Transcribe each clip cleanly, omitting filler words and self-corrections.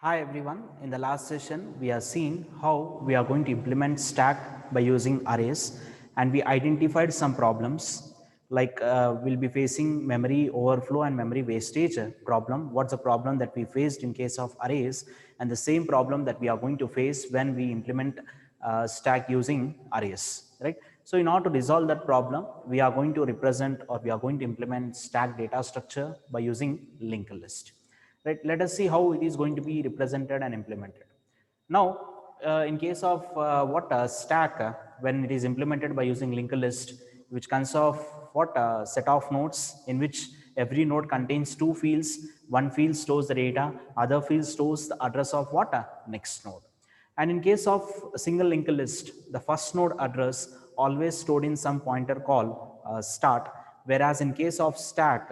Hi everyone, in the last session we have seen how we are going to implement stack by using arrays, and we identified some problems like we'll be facing memory overflow and memory wastage problem. What's the problem that we faced in case of arrays, and the same problem that we are going to face when we implement stack using arrays, right? So in order to resolve that problem, we are going to represent or we are going to implement stack data structure by using linked list. Right, let us see how it is going to be represented and implemented. Now in case of what stack when it is implemented by using linked list, which consists of what set of nodes in which every node contains two fields. One field stores the data, other field stores the address of what next node. And in case of a single linked list, the first node address always stored in some pointer called start, whereas in case of stack,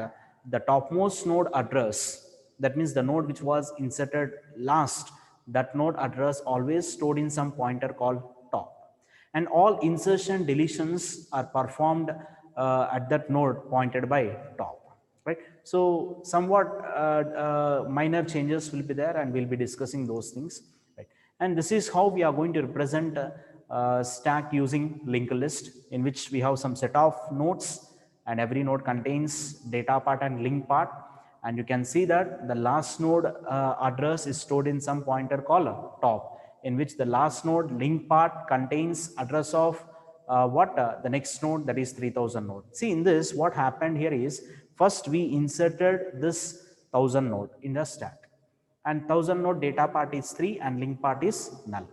the topmost node address, that means the node which was inserted last, that node address always stored in some pointer called top. And all insertion deletions are performed at that node pointed by top, right? So somewhat minor changes will be there, and we'll be discussing those things, right? And this is how we are going to represent stack using linked list, in which we have some set of nodes, and every node contains data part and link part. And you can see that the last node address is stored in some pointer called top, in which the last node link part contains address of the next node, that is 3000 node. See, in this what happened here is, first we inserted this 1000 node in the stack, and 1000 node data part is 3 and link part is null.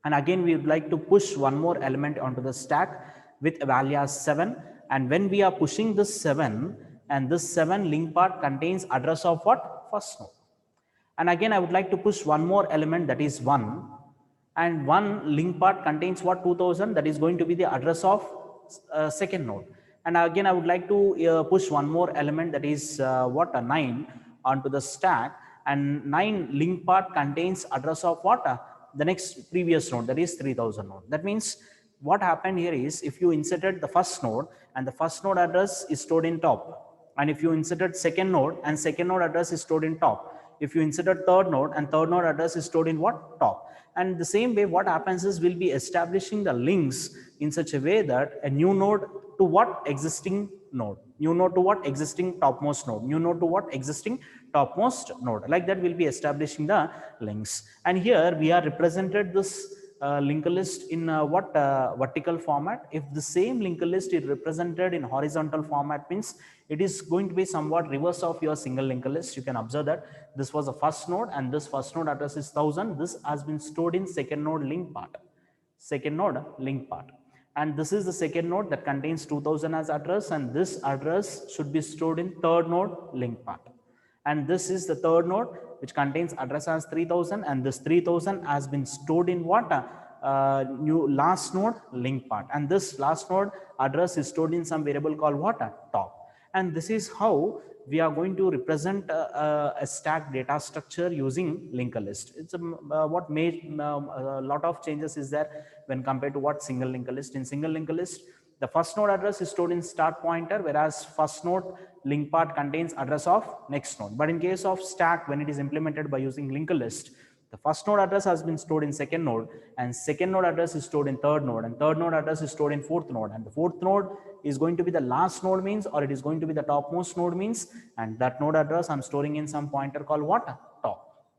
And again we would like to push one more element onto the stack with a value as 7, and when we are pushing this 7, and this 7 link part contains address of what first node. And again I would like to push one more element, that is 1, and one link part contains what 2000, that is going to be the address of second node. And again I would like to push one more element, that is what a 9 onto the stack, and 9 link part contains address of what the next previous node, that is 3000 node. That means what happened here is, if you inserted the first node and the first node address is stored in top, and if you inserted second node and second node address is stored in top, if you inserted third node and third node address is stored in what top. And the same way what happens is, we'll be establishing the links in such a way that a new node to what existing node, new node to what existing topmost node, new node to what existing topmost node, like that we'll be establishing the links. And here we are represented this linked list in what vertical format. If the same linked list is represented in horizontal format, means it is going to be somewhat reverse of your single linked list. You can observe that this was a first node, and this first node address is 1000. This has been stored in second node link part, second node link part. And this is the second node that contains 2000 as address, and this address should be stored in third node link part. And this is the third node which contains address as 3000, and this 3000 has been stored in what new last node link part, and this last node address is stored in some variable called what top. And this is how we are going to represent a stack data structure using linked list. It's what made a lot of changes is there when compared to what single linked list. In single linked list, the first node address is stored in start pointer, whereas first node link part contains address of next node. But in case of stack, when it is implemented by using linked list, the first node address has been stored in second node, and second node address is stored in third node, and third node address is stored in fourth node, and the fourth node is going to be the last node means, or it is going to be the topmost node means, and that node address I'm storing in some pointer called what top.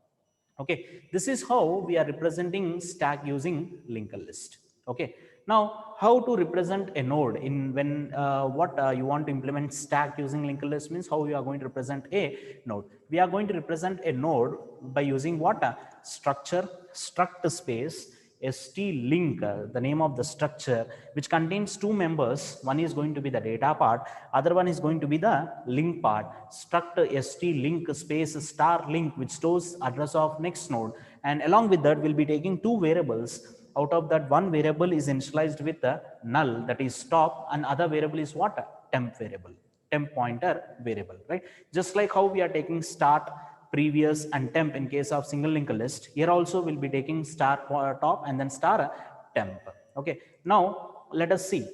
Okay, this is how we are representing stack using linked list. Okay, now how to represent a node in when what you want to implement stack using linked list, means how you are going to represent a node. We are going to represent a node by using what structure struct space st link, the name of the structure, which contains two members. One is going to be the data part, other one is going to be the link part. Struct st link space star link, which stores address of next node, and along with that we'll be taking two variables. Out of that, one variable is initialized with the null, that is top, and other variable is what temp variable, temp pointer variable, right? Just like how we are taking start, previous, and temp in case of single linked list, here also we'll be taking star top and then star temp. Okay, now let us see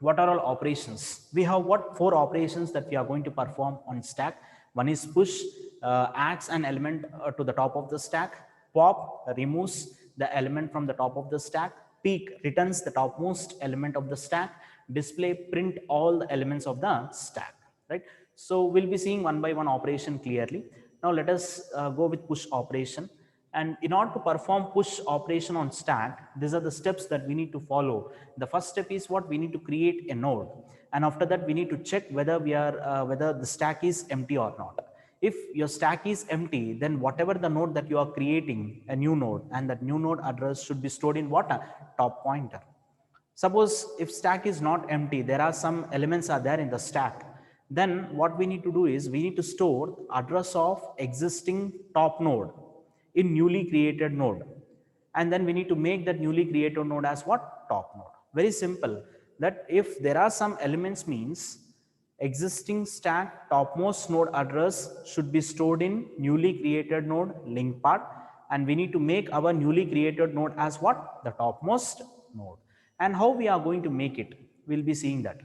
what are all operations. We have what four operations that we are going to perform on stack. One is push, adds an element to the top of the stack. Pop removes the element from the top of the stack. Peek returns the topmost element of the stack. Display print all the elements of the stack, right? So we'll be seeing one by one operation clearly. Now let us go with push operation. And in order to perform push operation on stack, these are the steps that we need to follow. The first step is what we need to create a node, and after that we need to check whether whether the stack is empty or not. If your stack is empty, then whatever the node that you are creating, a new node, and that new node address should be stored in what? A top pointer. Suppose if stack is not empty, there are some elements are there in the stack, then what we need to do is we need to store address of existing top node in newly created node, and then we need to make that newly created node as what? Top node. Very simple, that if there are some elements means existing stack topmost node address should be stored in newly created node link part, and we need to make our newly created node as what? The topmost node. And how we are going to make it, we'll be seeing that.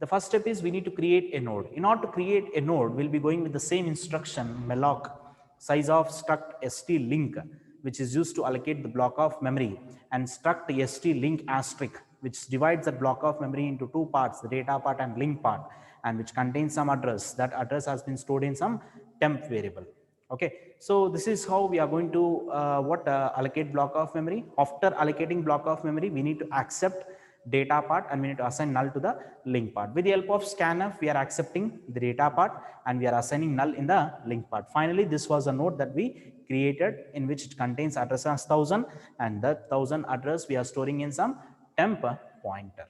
The first step is we need to create a node. In order to create a node, we'll be going with the same instruction, malloc size of struct st link, which is used to allocate the block of memory, and struct st link asterisk, which divides the block of memory into two parts, the data part and link part, and which contains some address. That address has been stored in some temp variable. Okay, so this is how we are going to allocate block of memory. After allocating block of memory, we need to accept data part and we need to assign null to the link part. With the help of scanf, we are accepting the data part and we are assigning null in the link part. Finally, this was a node that we created in which it contains address as 1000, and that 1000 address we are storing in some temp pointer.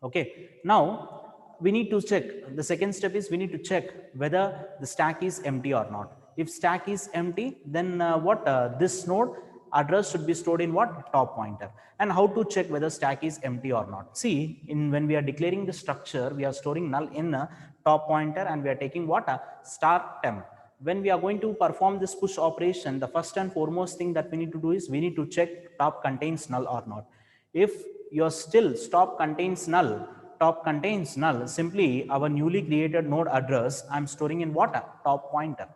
Okay, now we need to check. The second step is we need to check whether the stack is empty or not. If stack is empty, then this node address should be stored in what? Top pointer. And how to check whether stack is empty or not? See, when we are declaring the structure, we are storing null in top pointer and we are taking what? Star temp. When we are going to perform this push operation, the first and foremost thing that we need to do is we need to check top contains null or not. If your still top contains null, simply our newly created node address I'm storing in what? Top pointer.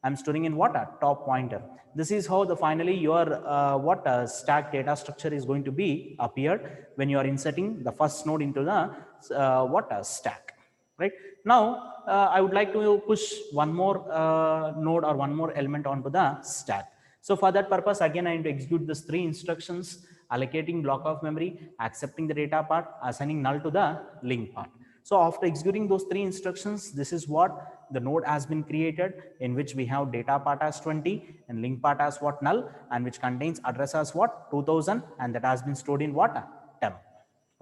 I'm storing in what? Top pointer. This is how the finally your stack data structure is going to be appeared when you are inserting the first node into the stack. Right now, I would like to push one more node or one more element onto the stack. So for that purpose, again I need to execute these three instructions: allocating block of memory, accepting the data part, assigning null to the link part. So after executing those three instructions, this is what the node has been created, in which we have data part as 20 and link part as what? Null, and which contains address as what? 2000, and that has been stored in what? Temp.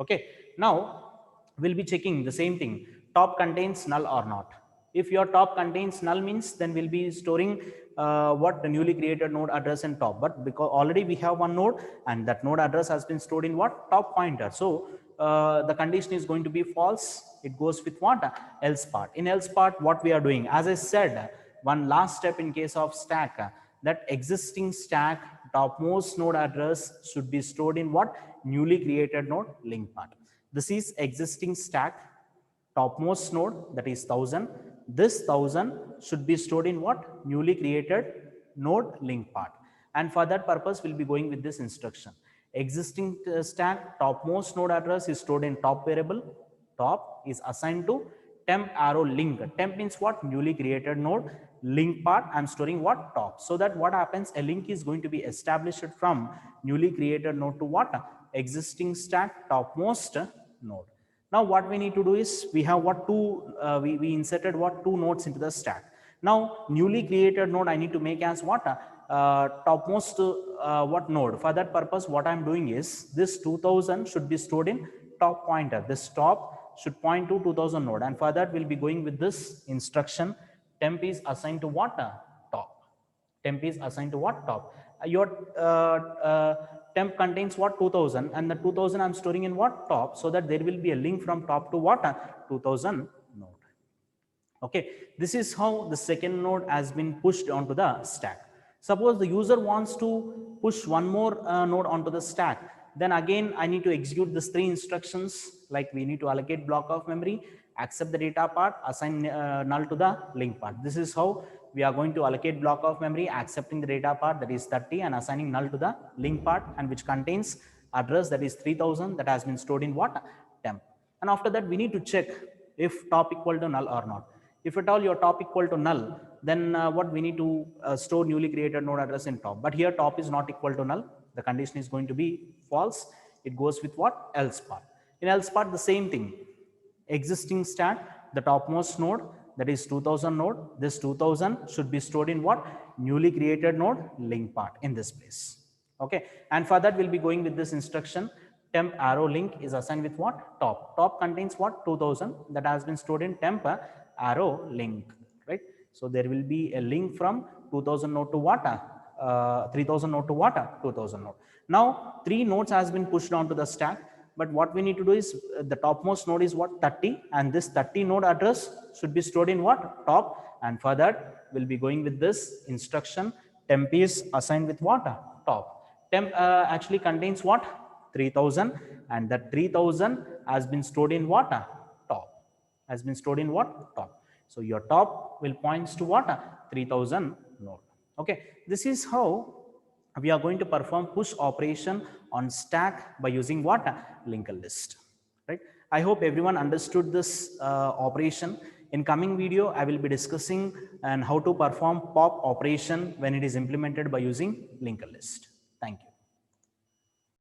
Okay, now we'll be checking the same thing, top contains null or not. If your top contains null means then we'll be storing what? The newly created node address in top, but because already we have one node and that node address has been stored in what? Top pointer. So the condition is going to be false. It goes with what? Else part. In else part, what we are doing, as I said, one last step in case of stack, that existing stack topmost node address should be stored in what? Newly created node link part. This is existing stack topmost node, that is 1000. This 1000 should be stored in what? Newly created node link part. And for that purpose, we'll be going with this instruction. Existing stack topmost node address is stored in top variable. Top is assigned to temp arrow link. Temp means what? Newly created node. Link part, I'm storing what? Top. So that what happens? A link is going to be established from newly created node to what? Existing stack topmost node. Now what we need to do is we have what? We inserted what? Two nodes into the stack. Now newly created node I need to make as what? Topmost what node? For that purpose, what I'm doing is this 2000 should be stored in top pointer. This top should point to 2000 node, and for that we'll be going with this instruction. Temp is assigned to what? Top. Temp is assigned to what? Top. Your temp contains what? 2000, and the 2000 I'm storing in what? Top, so that there will be a link from top to what? 2000 node. Okay, this is how the second node has been pushed onto the stack. Suppose the user wants to push one more node onto the stack, then again I need to execute these three instructions, like we need to allocate block of memory, accept the data part, assign null to the link part. This is how we are going to allocate block of memory accepting the data part, that is 30, and assigning null to the link part, and which contains address, that is 3000, that has been stored in what? Temp. And after that we need to check if top equal to null or not. If at all your top equal to null, then what we need to store newly created node address in top. But here top is not equal to null. The condition is going to be false. It goes with what? Else part. In else part, the same thing. Existing stack, the topmost node, that is 2000 node. This 2000 should be stored in what? Newly created node link part in this place. Okay. And for that, we'll be going with this instruction. Temp arrow link is assigned with what? Top. Top contains what? 2000 that has been stored in temp arrow link, right? So there will be a link from 2000 node to what? 3000 node to what? 2000 node. Now 3 nodes has been pushed onto the stack, but what we need to do is the topmost node is what? 30, and this 30 node address should be stored in what? Top. And for that we'll be going with this instruction. Temp is assigned with what? Top. Temp actually contains what? 3000, and that 3000 has been stored in what? Top. Has been stored in what? Top. So your top will points to what? 3000 node. Okay. This is how we are going to perform push operation on stack by using what? Linked list. Right. I hope everyone understood this operation. In coming video, I will be discussing and how to perform pop operation when it is implemented by using linked list. Thank you.